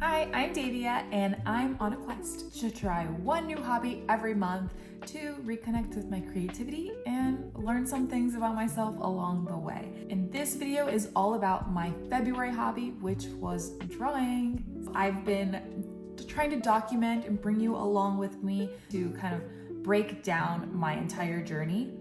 Hi, I'm Davia, and I'm on a quest to try one new hobby every month to reconnect with my creativity and learn some things about myself along the way. And this video is all about my February hobby, which was drawing. I've been trying to document and bring you along with me to kind of break down my entire journey.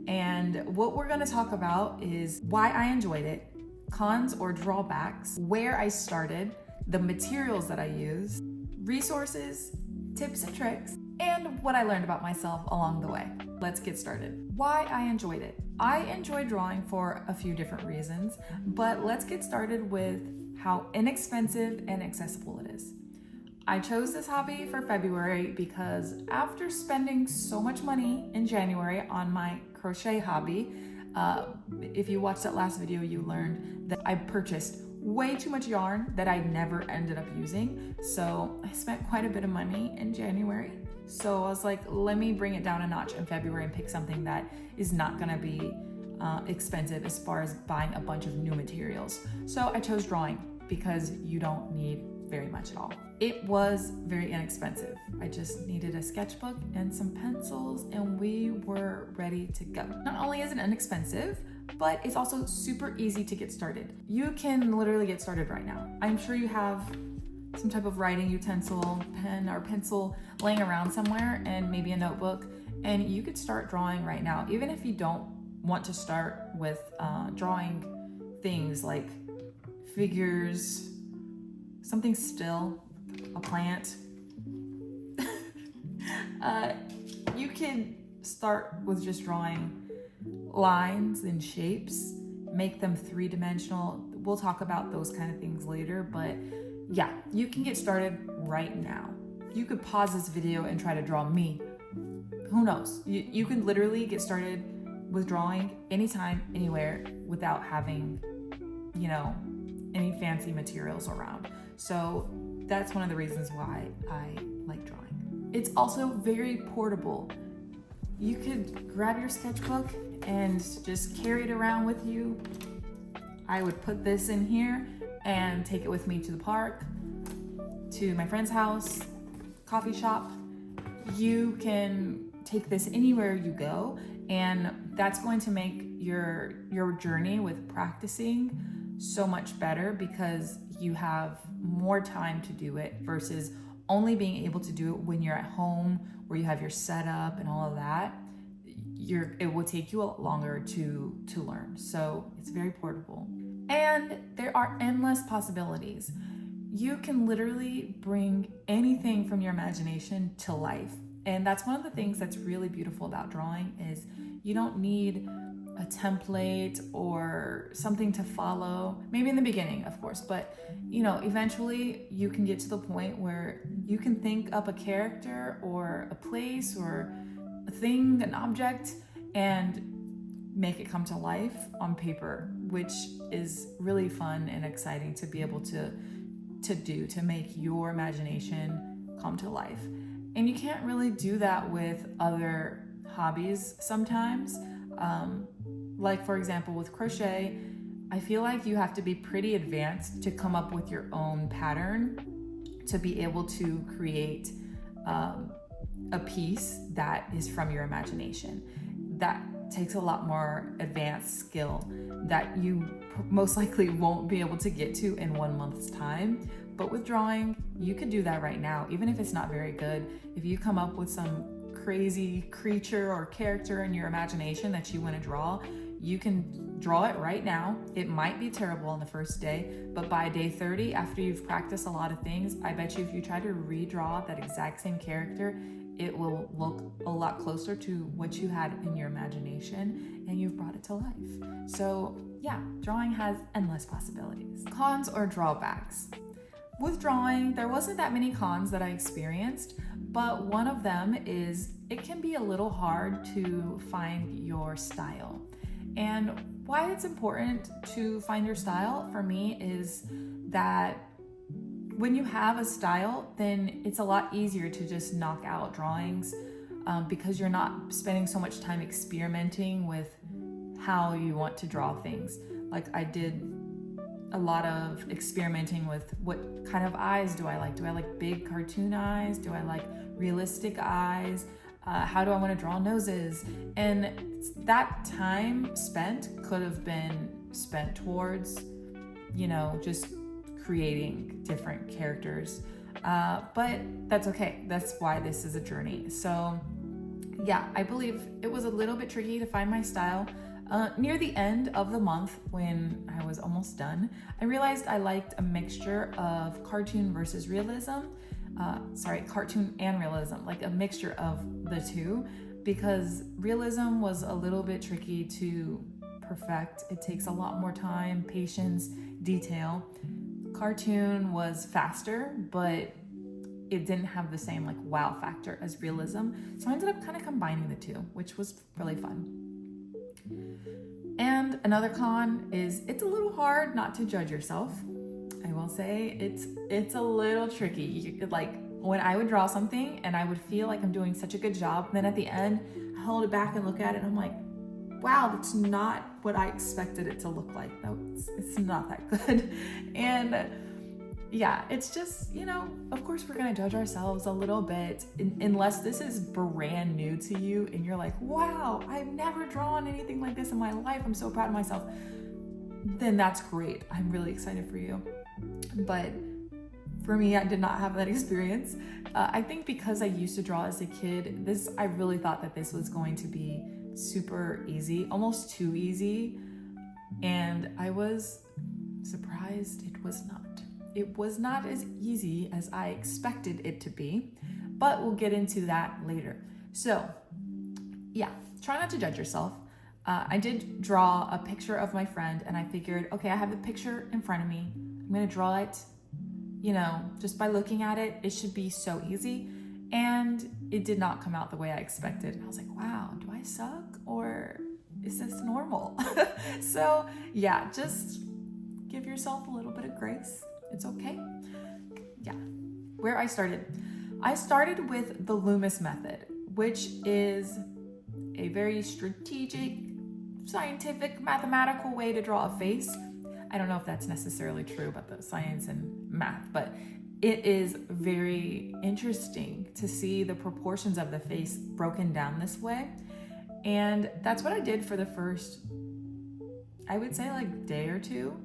And what we're gonna talk about is why I enjoyed it, cons or drawbacks, where I started, the materials that I use, resources, tips and tricks, and what I learned about myself along the way. Let's get started. Why I enjoyed it. I enjoy drawing for a few different reasons, but let's get started with how inexpensive and accessible it is. I chose this hobby for February because after spending so much money in January on my crochet hobby, if you watched that last video, you learned that I purchased way too much yarn that I never ended up using. So I spent quite a bit of money in January. So I was like, let me bring it down a notch in February and pick something that is not gonna be expensive as far as buying a bunch of new materials. So I chose drawing because you don't need very much at all. It was very inexpensive. I just needed a sketchbook and some pencils and we were ready to go. Not only is it inexpensive, but it's also super easy to get started. You can literally get started right now. I'm sure you have some type of writing utensil, pen or pencil laying around somewhere and maybe a notebook, and you could start drawing right now. Even if you don't want to start with drawing things like figures, something still, a plant. You can start with just drawing lines and shapes, make them three-dimensional. We'll talk about those kind of things later, but yeah, you can get started right now. You could pause this video and try to draw me. Who knows? You can literally get started with drawing anytime, anywhere, without having, any fancy materials around. So that's one of the reasons why I like drawing. It's also very portable. You could grab your sketchbook and just carry it around with you. I would put this in here and take it with me to the park, to my friend's house, coffee shop. You can take this anywhere you go, and that's going to make your journey with practicing so much better because you have more time to do it versus only being able to do it when you're at home where you have your setup and all of that. It will take you a lot longer to learn. So it's very portable. And there are endless possibilities. You can literally bring anything from your imagination to life. And that's one of the things that's really beautiful about drawing is you don't need a template or something to follow. Maybe in the beginning, of course, but eventually you can get to the point where you can think up a character or a place or a thing, an object, and make it come to life on paper, which is really fun and exciting to be able to do, to make your imagination come to life. And you can't really do that with other hobbies sometimes. Like for example, with crochet, I feel like you have to be pretty advanced to come up with your own pattern to be able to create a piece that is from your imagination. That takes a lot more advanced skill that you most likely won't be able to get to in 1 month's time. But with drawing, you could do that right now, even if it's not very good. If you come up with some crazy creature or character in your imagination that you want to draw, you can draw it right now. It might be terrible on the first day, but by day 30, after you've practiced a lot of things, I bet you if you try to redraw that exact same character, it will look a lot closer to what you had in your imagination and you've brought it to life. So yeah, drawing has endless possibilities. Cons or drawbacks. With drawing, there wasn't that many cons that I experienced, but one of them is it can be a little hard to find your style. And why it's important to find your style for me is that when you have a style, then it's a lot easier to just knock out drawings because you're not spending so much time experimenting with how you want to draw things. Like I did a lot of experimenting with what kind of eyes do I like. Do I like big cartoon eyes? Do I like realistic eyes? How do I want to draw noses? And that time spent could have been spent towards, just creating different characters. But that's okay. That's why this is a journey. So yeah, I believe it was a little bit tricky to find my style. Near the end of the month, when I was almost done, I realized I liked a mixture of cartoon versus realism. Cartoon and realism, like a mixture of the two, because realism was a little bit tricky to perfect. It takes a lot more time, patience, detail. Cartoon was faster, but it didn't have the same like wow factor as realism. So I ended up kind of combining the two, which was really fun. And another con is it's a little hard not to judge yourself. I will say it's a little tricky. Like when I would draw something and I would feel like I'm doing such a good job, then at the end I hold it back and look at it and I'm like, wow, that's not what I expected it to look like. No, it's not that good. And yeah, it's just, of course we're gonna judge ourselves a little bit unless this is brand new to you and you're like, wow, I've never drawn anything like this in my life. I'm so proud of myself. Then that's great. I'm really excited for you. But for me, I did not have that experience. I think because I used to draw as a kid, I really thought that this was going to be super easy, almost too easy. And I was surprised it was not. It was not as easy as I expected it to be, but we'll get into that later. So yeah, try not to judge yourself. I did draw a picture of my friend and I figured, okay, I have the picture in front of me. I'm gonna draw it, just by looking at it, it should be so easy. And it did not come out the way I expected. And I was like, wow, do I suck or is this normal? So yeah, just give yourself a little bit of grace. It's okay. Yeah. Where I started with the Loomis method, which is a very strategic, scientific, mathematical way to draw a face. I don't know if that's necessarily true about the science and math, but it is very interesting to see the proportions of the face broken down this way. And that's what I did for the first, I would say like day or two.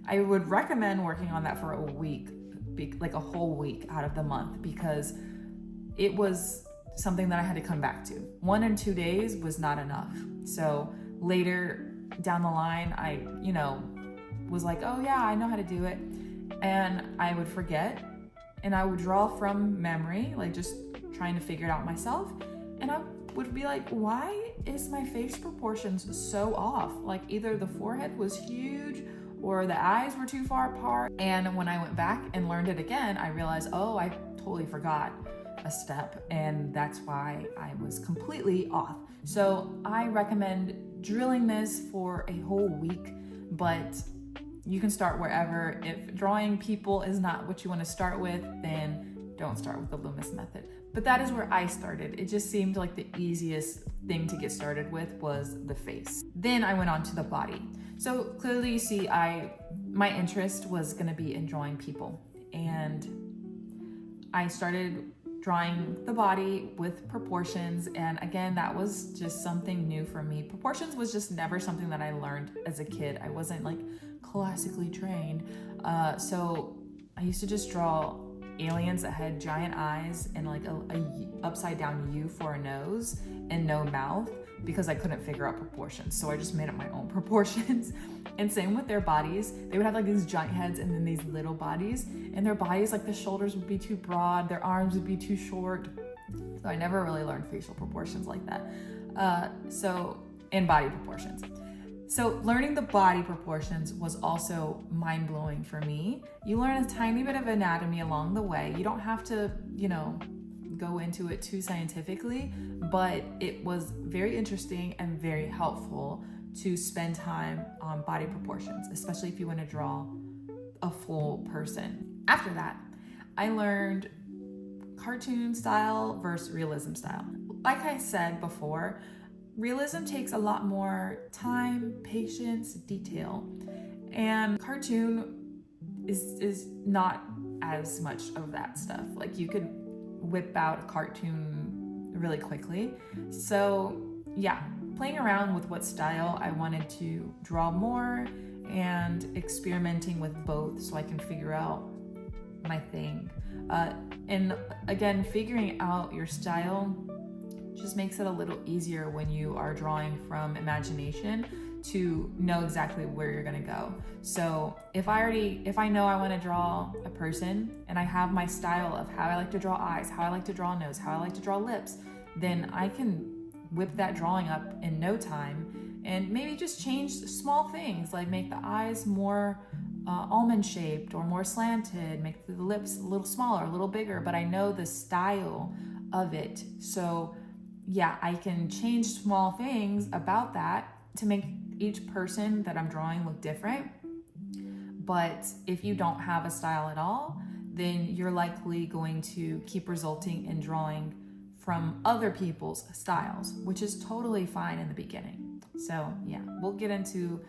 I would recommend working on that for a week, like a whole week out of the month, because it was something that I had to come back to. 1 and 2 days was not enough. So later down the line, I, was like, oh yeah, I know how to do it. And I would forget and I would draw from memory, like just trying to figure it out myself. And I would be like, why is my face proportions so off? Like either the forehead was huge or the eyes were too far apart. And when I went back and learned it again, I realized, oh, I totally forgot a step. And that's why I was completely off. So I recommend drilling this for a whole week, but you can start wherever. If drawing people is not what you want to start with, then don't start with the Loomis method. But that is where I started. It just seemed like the easiest thing to get started with was the face. Then I went on to the body. So clearly you see my interest was gonna be in drawing people. And I started drawing the body with proportions. And again, that was just something new for me. Proportions was just never something that I learned as a kid. I wasn't like classically trained. So I used to just draw aliens that had giant eyes and like a upside down U for a nose and no mouth, because I couldn't figure out proportions. So I just made up my own proportions. And same with their bodies. They would have like these giant heads and then these little bodies, and their bodies, like the shoulders would be too broad, their arms would be too short. So I never really learned facial proportions like that. And body proportions. So learning the body proportions was also mind-blowing for me. You learn a tiny bit of anatomy along the way. You don't have to, go into it too scientifically, but it was very interesting and very helpful to spend time on body proportions, especially if you want to draw a full person. After that, I learned cartoon style versus realism style. Like I said before, realism takes a lot more time, patience, detail. And cartoon is not as much of that stuff. Like you could whip out a cartoon really quickly. So yeah, playing around with what style I wanted to draw more and experimenting with both so I can figure out my thing. And again, figuring out your style just makes it a little easier when you are drawing from imagination to know exactly where you're gonna go. So if I know I want to draw a person and I have my style of how I like to draw eyes, how I like to draw a nose, how I like to draw lips, then I can whip that drawing up in no time and maybe just change small things like make the eyes more almond shaped or more slanted, make the lips a little smaller, a little bigger, but I know the style of it. So yeah, I can change small things about that to make each person that I'm drawing look different. But if you don't have a style at all, then you're likely going to keep resulting in drawing from other people's styles, which is totally fine in the beginning. So yeah, we'll get into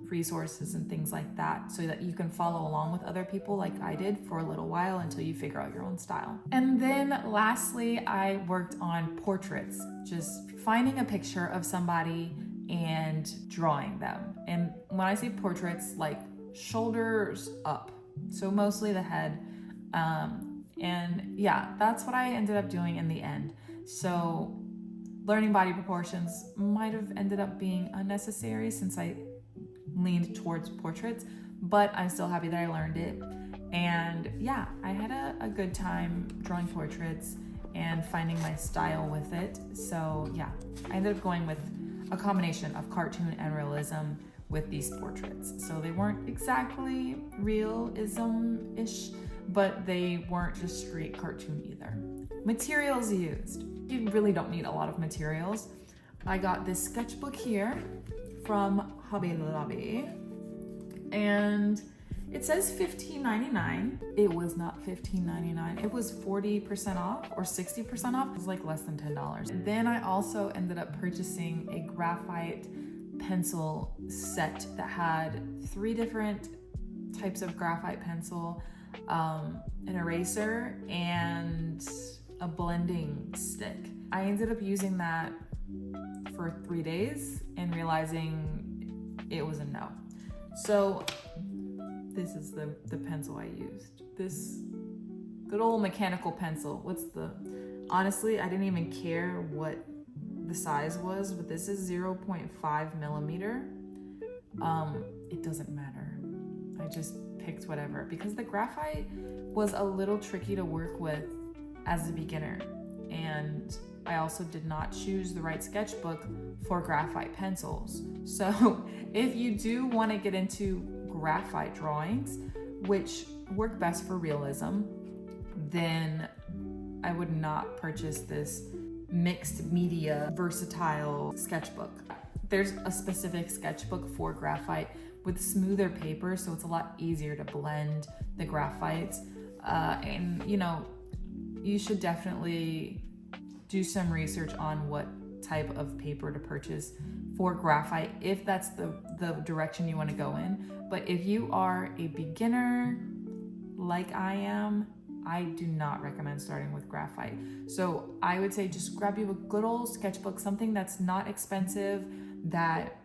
resources and things like that so that you can follow along with other people like I did for a little while until you figure out your own style. And then lastly, I worked on portraits, just finding a picture of somebody and drawing them. And when I say portraits, like shoulders up, so mostly the head. And yeah, that's what I ended up doing in the end. So learning body proportions might have ended up being unnecessary since I leaned towards portraits, but I'm still happy that I learned it. And yeah, I had a good time drawing portraits and finding my style with it. So yeah, I ended up going with a combination of cartoon and realism with these portraits. So they weren't exactly realism-ish, but they weren't just straight cartoon either. Materials used. You really don't need a lot of materials. I got this sketchbook here from Hobby Lobby, and it says $15.99. It was not $15.99. It was 40% off or 60% off. It was like less than $10. And then I also ended up purchasing a graphite pencil set that had 3 different types of graphite pencil, an eraser, and a blending stick. I ended up using that for 3 days and realizing it was a no. So this is the pencil I used. This good old mechanical pencil. Honestly, I didn't even care what the size was, but this is 0.5 millimeter. It doesn't matter. I just picked whatever because the graphite was a little tricky to work with as a beginner. And I also did not choose the right sketchbook for graphite pencils. So if you do want to get into graphite drawings, which work best for realism, then I would not purchase this mixed media versatile sketchbook. There's a specific sketchbook for graphite with smoother paper, so it's a lot easier to blend the graphites. And you should definitely do some research on what type of paper to purchase for graphite if that's the direction you want to go in. But if you are a beginner like I am, I do not recommend starting with graphite. So I would say just grab you a good old sketchbook, something that's not expensive, that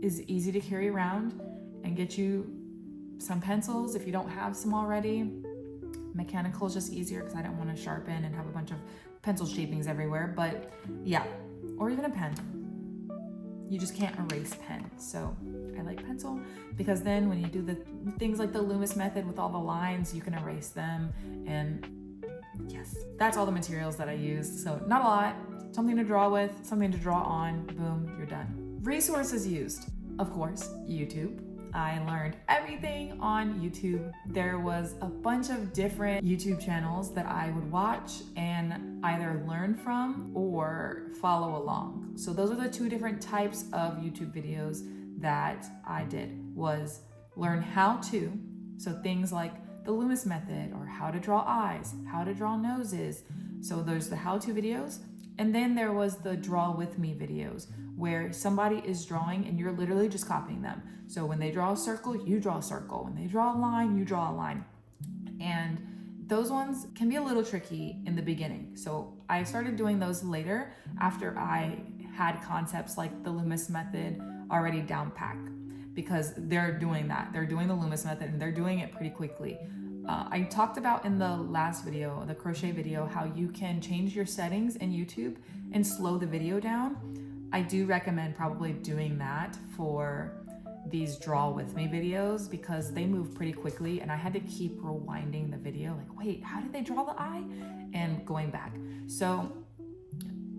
is easy to carry around, and get you some pencils if you don't have some already. Mechanical is just easier because I don't want to sharpen and have a bunch of pencil shapings everywhere, but yeah, or even a pen. You just can't erase pen. So I like pencil because then when you do the things like the Loomis method with all the lines, you can erase them. And yes, that's all the materials that I used. So not a lot, something to draw with, something to draw on, boom, you're done. Resources used, of course, YouTube. I learned everything on YouTube. There was a bunch of different YouTube channels that I would watch and either learn from or follow along. So those are the 2 different types of YouTube videos that I did, was learn how to, so things like the Loomis method or how to draw eyes, how to draw noses. So there's the how-to videos, And then there was the draw with me videos where somebody is drawing and you're literally just copying them. So when they draw a circle, you draw a circle. When they draw a line, you draw a line. And those ones can be a little tricky in the beginning. So I started doing those later after I had concepts like the Loomis method already down pack, because they're doing that. They're doing the Loomis method and they're doing it pretty quickly. I talked about in the last video, the crochet video, how you can change your settings in YouTube and slow the video down. I do recommend probably doing that for these draw with me videos because they move pretty quickly and I had to keep rewinding the video like, wait, how did they draw the eye? And going back. So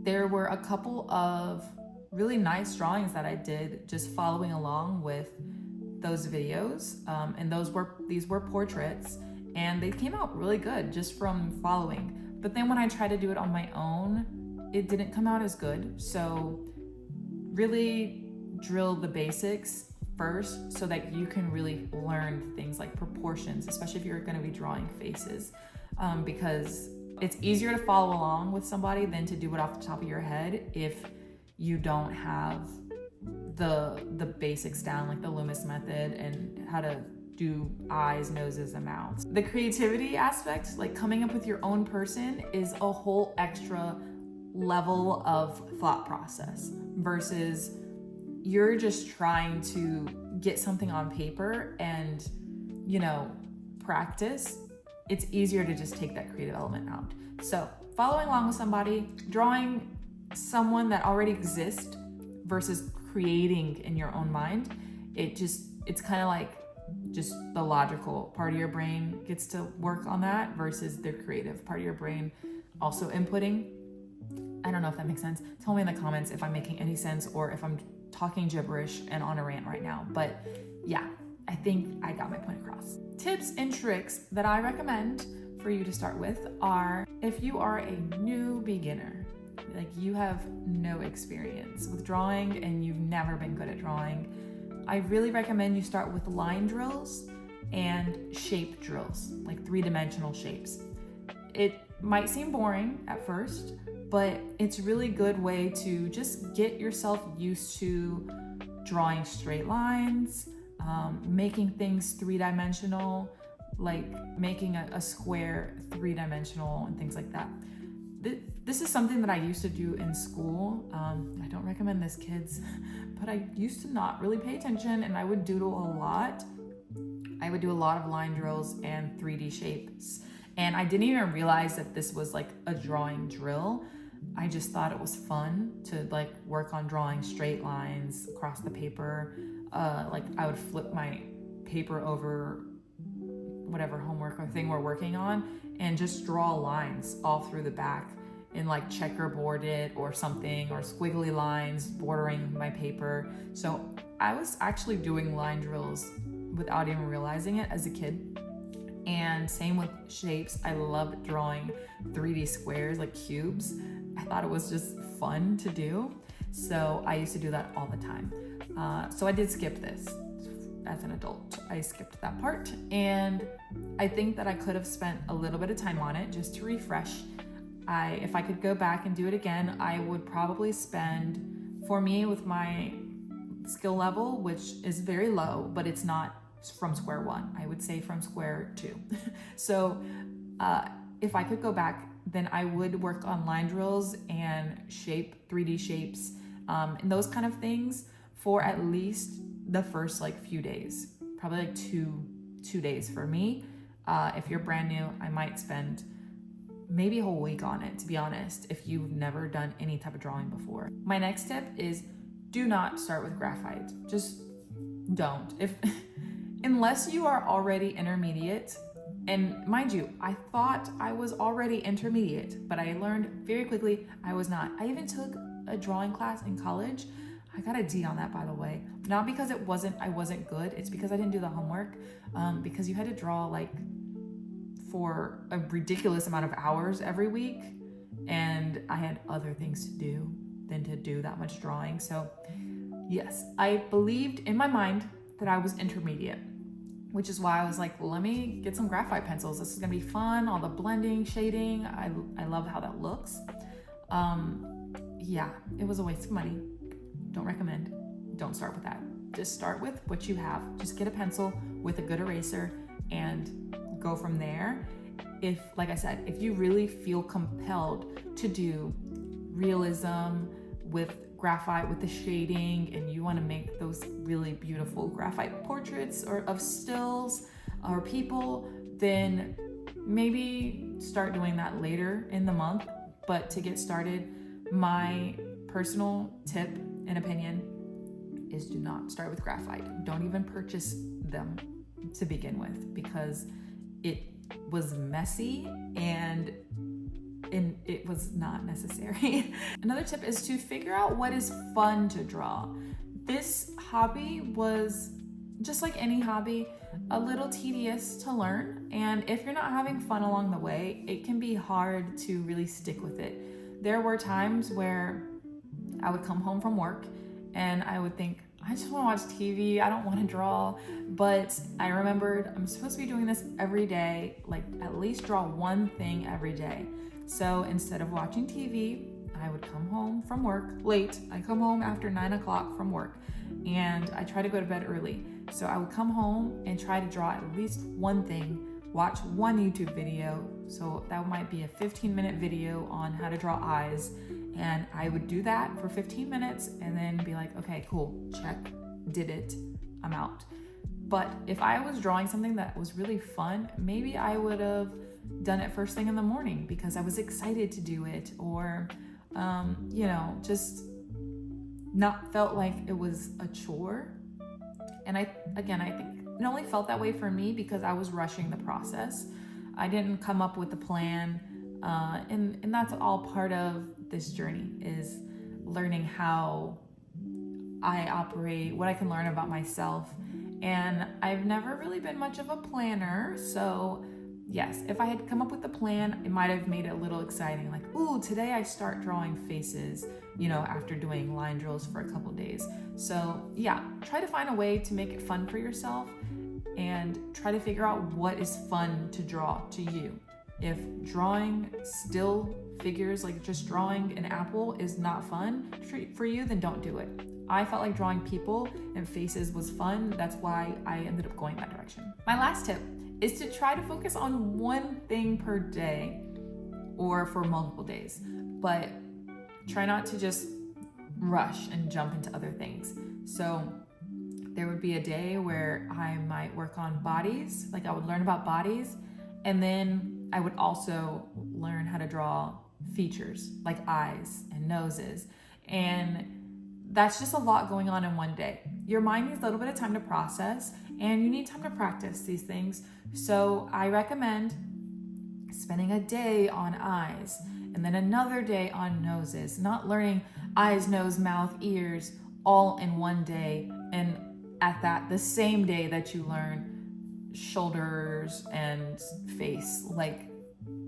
there were a couple of really nice drawings that I did just following along with those videos. And these were portraits and they came out really good just from following. But then when I tried to do it on my own, it didn't come out as good. So really drill the basics first so that you can really learn things like proportions, especially if you're going to be drawing faces, because it's easier to follow along with somebody than to do it off the top of your head if you don't have the basics down, like the Loomis method and how to do eyes, noses, and mouths. The creativity aspect, like coming up with your own person, is a whole extra level of thought process versus you're just trying to get something on paper and, practice. It's easier to just take that creative element out. So following along with somebody, drawing someone that already exists versus creating in your own mind, it's kind of like just the logical part of your brain gets to work on that versus the creative part of your brain also inputting. I don't know if that makes sense. Tell me in the comments if I'm making any sense or if I'm talking gibberish and on a rant right now. But yeah, I think I got my point across. Tips and tricks that I recommend for you to start with are, if you are a new beginner, like you have no experience with drawing and you've never been good at drawing, I really recommend you start with line drills and shape drills, like 3-dimensional shapes. It might seem boring at first, but it's a really good way to just get yourself used to drawing straight lines, making things 3-dimensional, like making a square 3-dimensional and things like that. This is something that I used to do in school. I don't recommend this, kids, but I used to not really pay attention and I would doodle a lot. I would do a lot of line drills and 3D shapes. And I didn't even realize that this was like a drawing drill. I just thought it was fun to like work on drawing straight lines across the paper. Like I would flip my paper over whatever homework or thing we're working on and just draw lines all through the back and like checkerboard it or something, or squiggly lines bordering my paper. So I was actually doing line drills without even realizing it as a kid. And same with shapes. I loved drawing 3D squares, like cubes. I thought it was just fun to do. So I used to do that all the time. So I did skip this as an adult. I skipped that part. And I think that I could have spent a little bit of time on it just to refresh. If I could go back and do it again, I would probably spend, for me with my skill level, which is very low, but it's not from square one, I would say from square 2. So if I could go back, then I would work on line drills and 3D shapes and those kind of things for at least the first like few days, probably like two days for me. If you're brand new, I might spend maybe a whole week on it, to be honest, if you've never done any type of drawing before. My next tip is do not start with graphite. Just don't. Unless you are already intermediate, and mind you, I thought I was already intermediate, but I learned very quickly I was not. I even took a drawing class in college. I got a D on that, by the way. Not because I wasn't good, it's because I didn't do the homework, because you had to draw like for a ridiculous amount of hours every week, and I had other things to do than to do that much drawing. So yes, I believed in my mind that I was intermediate, which is why I was like, let me get some graphite pencils. This is gonna be fun, all the blending, shading. I love how that looks. Yeah, it was a waste of money. Don't recommend. Don't start with that. Just start with what you have. Just get a pencil with a good eraser and go from there. If, like I said, if you really feel compelled to do realism with graphite, with the shading, and you want to make those really beautiful graphite portraits or of stills or people, then maybe start doing that later in the month. But to get started, my personal tip and opinion is do not start with graphite. Don't even purchase them to begin with, because it was messy and it was not necessary. Another tip is to figure out what is fun to draw. This hobby was, just like any hobby, a little tedious to learn, and if you're not having fun along the way, it can be hard to really stick with it. There were times where I would come home from work and I would think, I just want to watch TV, I don't want to draw. But I remembered I'm supposed to be doing this every day, like at least draw one thing every day. So instead of watching TV, I would come home from work late. I come home after 9 o'clock from work, and I try to go to bed early. So I would come home and try to draw at least one thing, watch one YouTube video. So that might be a 15-minute video on how to draw eyes. And I would do that for 15 minutes and then be like, okay, cool, check, did it, I'm out. But if I was drawing something that was really fun, maybe I would have done it first thing in the morning because I was excited to do it, or, just not felt like it was a chore. And I think it only felt that way for me because I was rushing the process. I didn't come up with a plan. And that's all part of this journey, is learning how I operate, what I can learn about myself. And I've never really been much of a planner. So yes, if I had come up with a plan, it might have made it a little exciting. Like, ooh, today I start drawing faces, after doing line drills for a couple days. So yeah, try to find a way to make it fun for yourself and try to figure out what is fun to draw to you. If drawing still figures, like just drawing an apple, is not fun for you, then don't do it. I felt like drawing people and faces was fun. That's why I ended up going that direction. My last tip is to try to focus on one thing per day or for multiple days, but try not to just rush and jump into other things. So there would be a day where I might work on bodies, like I would learn about bodies, and then I would also learn how to draw features like eyes and noses. And that's just a lot going on in one day. Your mind needs a little bit of time to process, and you need time to practice these things. So I recommend spending a day on eyes and then another day on noses, not learning eyes, nose, mouth, ears all in one day, and the same day that you learn shoulders and face. Like,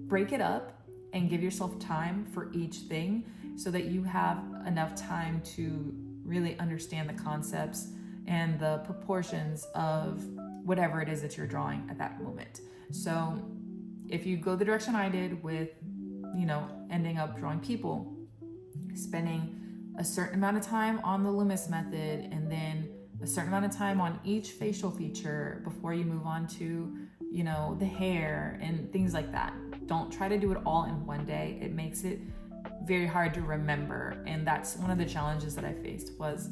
break it up and give yourself time for each thing so that you have enough time to really understand the concepts and the proportions of whatever it is that you're drawing at that moment. So if you go the direction I did with, ending up drawing people, spending a certain amount of time on the Loomis method and then a certain amount of time on each facial feature before you move on to, the hair and things like that. Don't try to do it all in one day. It makes it very hard to remember. And that's one of the challenges that I faced, was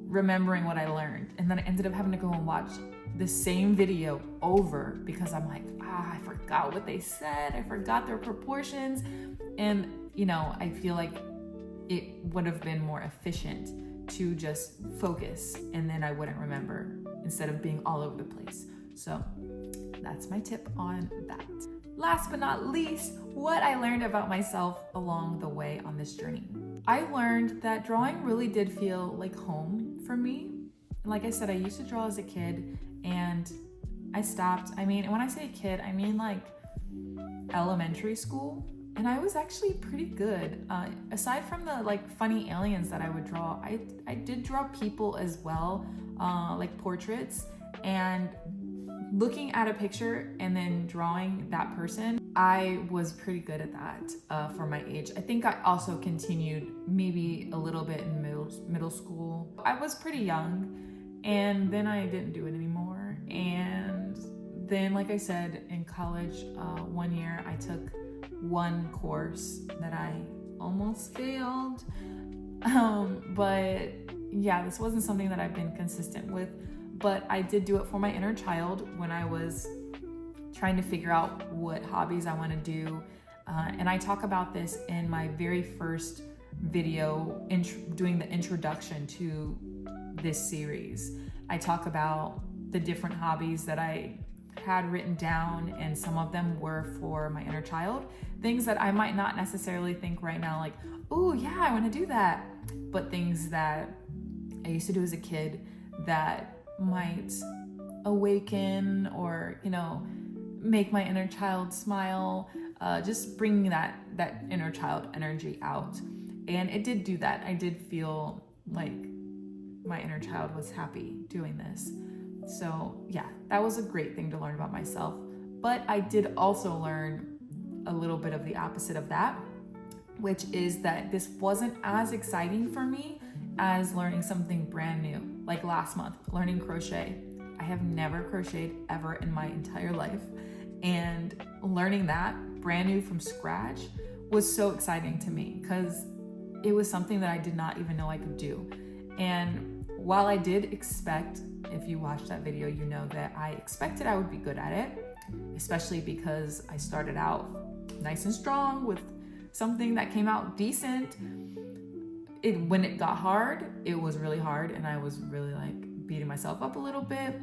remembering what I learned. And then I ended up having to go and watch the same video over because I'm like, I forgot what they said. I forgot their proportions. And, I feel like it would have been more efficient to just focus, and then I wouldn't remember instead of being all over the place. So that's my tip on that. Last but not least, what I learned about myself along the way on this journey. I learned that drawing really did feel like home for me. Like I said, I used to draw as a kid and I stopped. And when I say kid, I mean like elementary school. And I was actually pretty good. Aside from the funny aliens that I would draw, I did draw people as well, like portraits. And looking at a picture and then drawing that person, I was pretty good at that for my age. I think I also continued maybe a little bit in middle school. I was pretty young, and then I didn't do it anymore. And then, like I said, in college, 1 year I took one course that I almost failed. But yeah, this wasn't something that I've been consistent with, but I did do it for my inner child when I was trying to figure out what hobbies I want to do. And I talk about this in my very first video doing the introduction to this series. I talk about the different hobbies that I had written down, and some of them were for my inner child, things that I might not necessarily think right now like, oh yeah, I want to do that, but things that I used to do as a kid that might awaken or, you know, make my inner child smile, just bringing that inner child energy out. And it did do that. I did feel like my inner child was happy doing this. So yeah, that was a great thing to learn about myself. But I did also learn a little bit of the opposite of that, which is that this wasn't as exciting for me as learning something brand new. Like last month, learning crochet. I have never crocheted ever in my entire life. And learning that brand new from scratch was so exciting to me because it was something that I did not even know I could do. And while I did expect, if you watched that video, you know that I expected I would be good at it, especially because I started out nice and strong with something that came out decent. When it got hard, it was really hard, and I was really like beating myself up a little bit.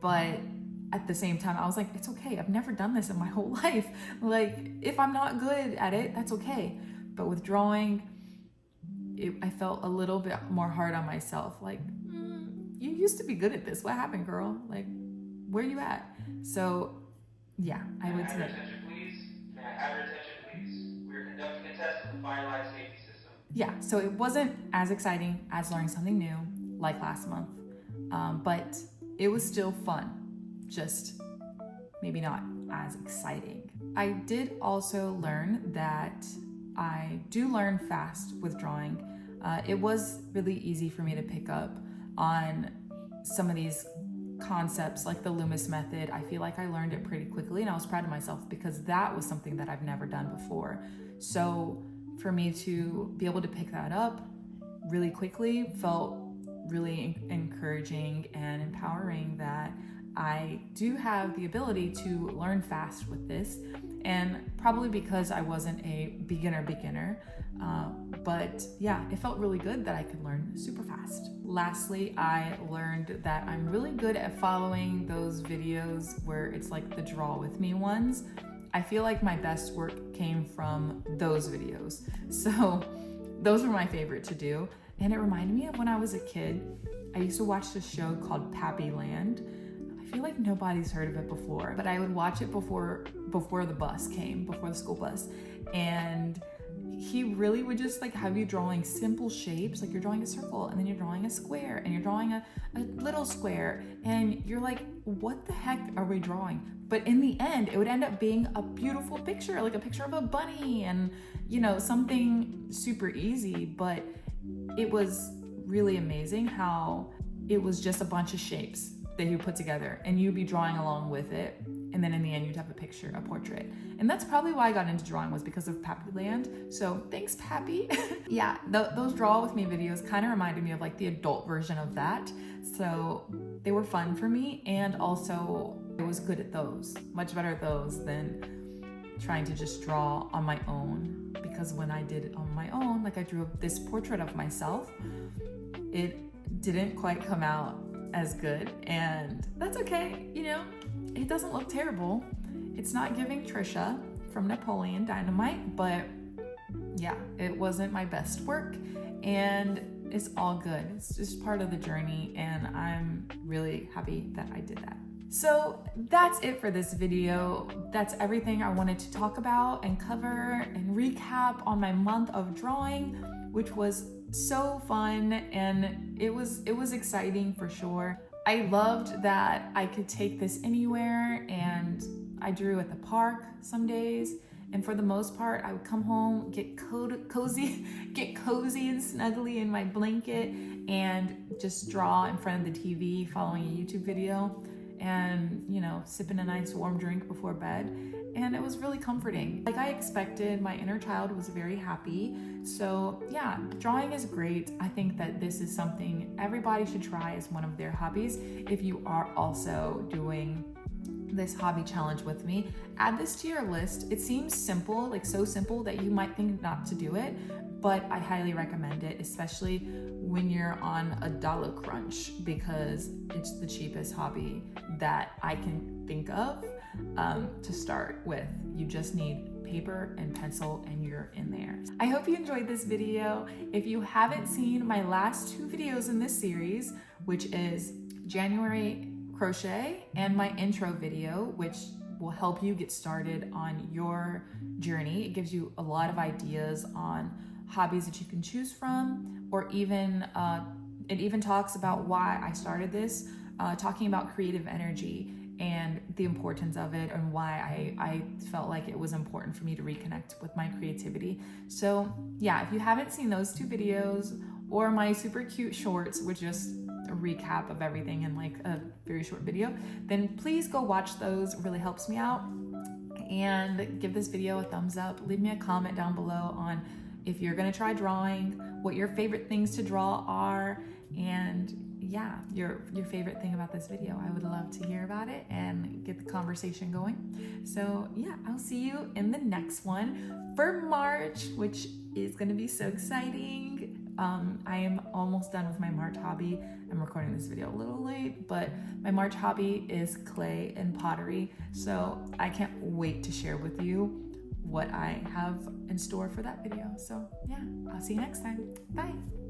But at the same time, I was like, it's okay. I've never done this in my whole life. Like, if I'm not good at it, that's okay. But with drawing, I felt a little bit more hard on myself. Like, you used to be good at this. What happened, girl? Like, where are you at? So, yeah, I would say. Attention, please. Can I have your attention, please? We're conducting a test of the fire life safety system. Yeah, so it wasn't as exciting as learning something new, like last month, but it was still fun. Just maybe not as exciting. I did also learn that I do learn fast with drawing. It was really easy for me to pick up on some of these concepts like the Loomis method. I feel like I learned it pretty quickly, and I was proud of myself because that was something that I've never done before. So for me to be able to pick that up really quickly felt really encouraging and empowering that I do have the ability to learn fast with this, and probably because I wasn't a beginner, but yeah, it felt really good that I could learn super fast. Lastly, I learned that I'm really good at following those videos where it's like the draw with me ones. I feel like my best work came from those videos. So those were my favorite to do. And it reminded me of when I was a kid. I used to watch this show called Pappy Land. I feel like nobody's heard of it before, but I would watch it before the bus came, before the school bus. And he really would just like have you drawing simple shapes, like you're drawing a circle and then you're drawing a square and you're drawing a little square, and you're like, what the heck are we drawing? But in the end, it would end up being a beautiful picture, like a picture of a bunny and, you know, something super easy. But it was really amazing how it was just a bunch of shapes that you put together and you'd be drawing along with it. And then in the end, you'd have a picture, a portrait. And that's probably why I got into drawing, was because of Pappy Land. So thanks, Pappy. Yeah, those draw with me videos kind of reminded me of like the adult version of that. So they were fun for me. And also I was good at those, much better at those than trying to just draw on my own. Because when I did it on my own, like I drew this portrait of myself, it didn't quite come out as good. And that's okay, you know? It doesn't look terrible. It's not giving Trisha from Napoleon Dynamite, but yeah, it wasn't my best work, and it's all good. It's just part of the journey, and I'm really happy that I did that. So that's it for this video. That's everything I wanted to talk about and cover and recap on my month of drawing, which was so fun, and it was exciting for sure. I loved that I could take this anywhere, and I drew at the park some days. And for the most part, I would come home, get cozy and snuggly in my blanket, and just draw in front of the TV, following a YouTube video, and sipping a nice warm drink before bed. And it was really comforting. Like I expected, my inner child was very happy. So yeah, drawing is great. I think that this is something everybody should try as one of their hobbies. If you are also doing this hobby challenge with me, add this to your list. It seems simple, like so simple that you might think not to do it, but I highly recommend it, especially when you're on a dollar crunch, because it's the cheapest hobby that I can think of to start with. You just need paper and pencil and you're in there. I hope you enjoyed this video. If you haven't seen my last 2 videos in this series, which is January crochet and my intro video, which will help you get started on your journey. It gives you a lot of ideas on hobbies that you can choose from, or even it even talks about why I started this, talking about creative energy and the importance of it, and why I felt like it was important for me to reconnect with my creativity. So yeah, if you haven't seen those 2 videos, or my super cute shorts, which just a recap of everything in like a very short video, then please go watch those. It really helps me out. And give this video a thumbs up. Leave me a comment down below on if you're gonna try drawing, what your favorite things to draw are, and yeah, your favorite thing about this video. I would love to hear about it and get the conversation going. So yeah, I'll see you in the next one for March, which is gonna be so exciting. I am almost done with my March hobby. I'm recording this video a little late, but my March hobby is clay and pottery. So I can't wait to share with you what I have in store for that video. So yeah, I'll see you next time. Bye.